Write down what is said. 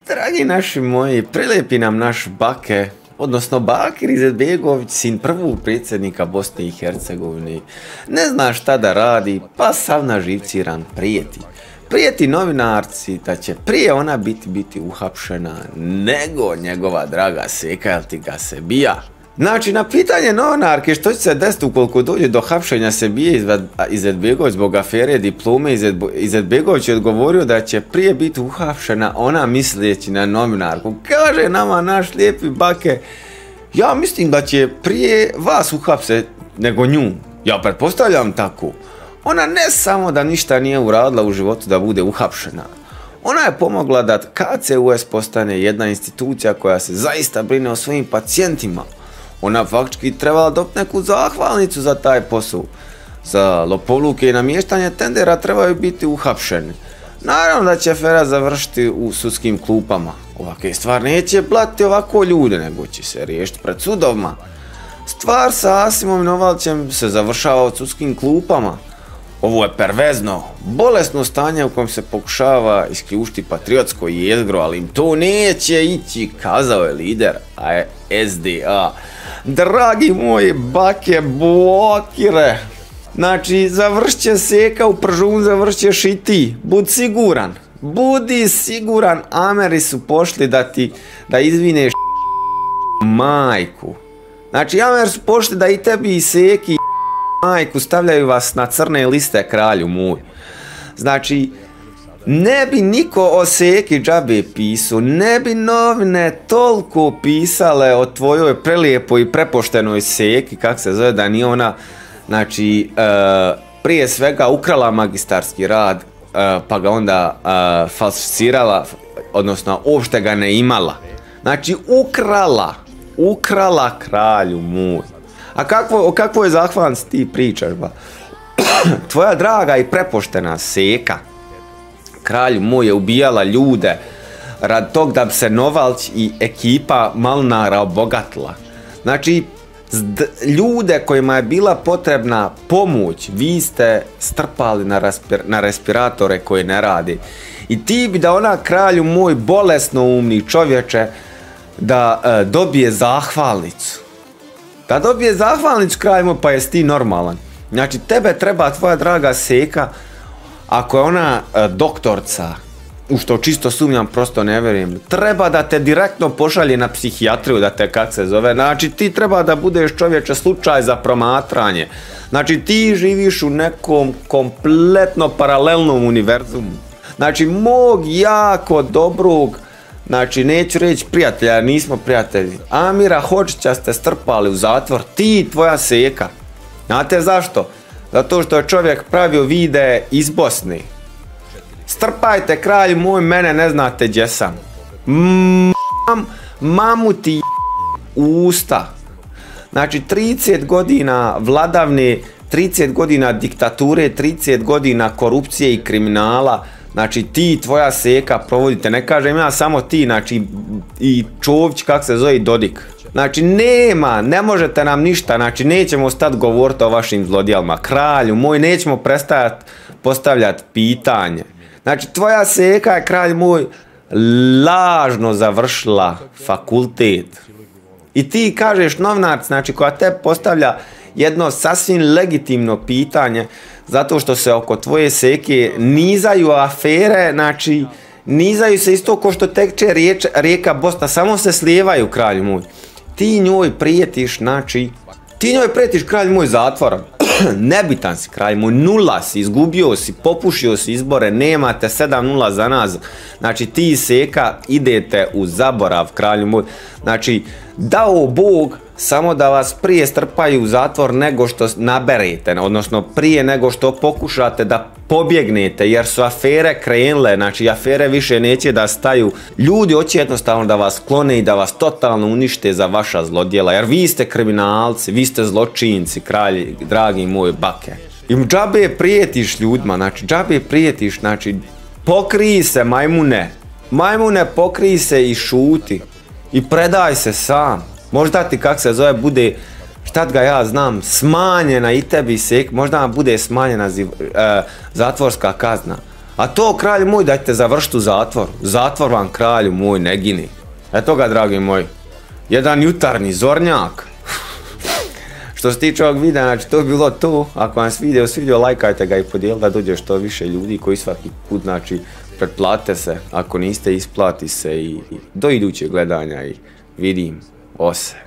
Dragi naši moji, prilijepi nam naš Bake, odnosno Bakir Izetbegović, sin prvog predsjednika Bosne i Hercegovine. Ne zna šta da radi, pa sav naživciran prijeti. Prijeti novinarci da će prije ona biti uhapšena nego njegova draga seka, jel ti ga se bija? Znači, na pitanje novinarke što će se desiti ukoliko dođe do hapšenja Sebije Izetbegović zbog afere diplome, Izetbegović je odgovorio da će prije biti uhapšena ona misleći na novinarku. Kaže nama naš lijepi Bake, ja mislim da će prije vas uhapsiti nego nju. Ja pretpostavljam tako. Ona ne samo da ništa nije uradila u životu da bude uhapšena. Ona je pomogla da KCUS postane jedna institucija koja se zaista brine o svojim pacijentima. Ona faktički trebala dobiti neku zahvalnicu za taj posao. Za lopovluke i namještanje tendera trebaju biti uhapšeni. Naravno da će afera završiti u sudskim klupama. Ovakve stvar neće blatiti ovako ljude, nego će se riješiti pred sudovima. Stvar sa Asimom i Novalćem se završava u sudskim klupama. Ovo je pervezno, bolesno stanje u kojem se pokušava isključiti patriotsko jezgro, ali im to neće ići, kazao je lider SDA. Dragi moji Bake Bokire, znači završit će seka u Pržun, završit ćeš i ti, budi siguran. Budi siguran, Ameri su pošli da izvineš majku. Znači Ameri su pošli da i tebi i seki majku stavljaju vas na crne liste, kralju moj. Znači, ne bi niko o seki džabe pisao, ne bi novine toliko pisale o tvojoj prelijepoj i prepoštenoj seki, kak se zove, da nije ona, znači, prije svega ukrala magistarski rad, pa ga onda falsificirala, odnosno uopšte ga ne imala. Znači, ukrala kralju moj. A o kakvoj zahvalnici ti pričaš, ba? Tvoja draga i prepoštena seka, kralju moj, je ubijala ljude rad tog da bi se Novalć i ekipa Malnara obogatila. Znači, ljude kojima je bila potrebna pomoć, vi ste strpali na respiratore koji ne radi. I ti bi da ona, kralju moj, bolesno umni čovječe, da dobije zahvalnicu. Da dobije zahvalnicu, kralju moj, pa jesi ti normalan. Znači, tebe treba tvoja draga seka, ako je ona doktorca, u što čisto sumnjam, prosto ne vjerujem, treba da te direktno pošalje na psihijatriju, da te kak se zove. Znači, ti treba da budeš, čovječe, slučaj za promatranje. Znači, ti živiš u nekom kompletno paralelnom univerzumu. Znači, mog jako dobrog, znači, neću reći prijatelja, nismo prijatelji, Amira Hodžića ste strpali u zatvor, ti i tvoja seka. Znate zašto? Zato što je čovjek pravio videe iz Bosne. Strpajte, kralju moj, mene ne znate gdje sam. Mamu ti usta. Znači, 30 godina vladavne, 30 godina diktature, 30 godina korupcije i kriminala. Znači, ti i tvoja seka provodite, ne kažem ja samo ti, znači i Čović, kak se zove, i Dodik. Znači, ne možete nam ništa, znači nećemo stati govoriti o vašim zlodjelima. Kralju moj, nećemo prestajati postavljati pitanje. Znači, tvoja seka je, kralj moj, lažno završila fakultet. I ti kažeš novinarci, znači, koja te postavlja jedno sasvim legitimno pitanje, zato što se oko tvoje seke nizaju afere, znači, nizaju se isto ko što teče rijeka Bosna, samo se slijevaju, kralju moj. Ti njoj prijetiš, znači, kralj moj, zatvorom. Nebitan si, kralj moj, 0 si, izgubio si, popušio si izbore, nemate 7-0 za nas. Znači, ti i seka idete u zaborav, kralju moj. Znači, dao Bog samo da vas prije strpaju u zatvor nego što naberete, odnosno prije nego što pokušate da pobjegnete, jer su afere krenule, znači afere više neće da staju. Ljudi hoće jednostavno da vas klone i da vas totalno unište za vaša zlodjela, jer vi ste kriminalci, vi ste zločinci, kralji, dragi moj Bake. I džabe prijetiš ljudima, znači džabe prijetiš, znači pokrij se, majmune pokrij se i šuti i predaj se sam. Možda ti, kak se zove, bude, šta ga ja znam, smanjena i tebi sek, možda bude smanjena zatvorska kazna. A to, kralju moj, dajte završiti u zatvor. Zatvor vam, kralju moj, ne gini. Eto ga, dragi moji. Jedan jutarnji zornjak. Što se tiče ovog videa, znači to je bilo to. Ako vam se video svidio, lajkajte ga i podijelite da dođe što više ljudi koji svaki put, znači, pretplate se. Ako niste, isplati se i do idućeg gledanja i vidim ose.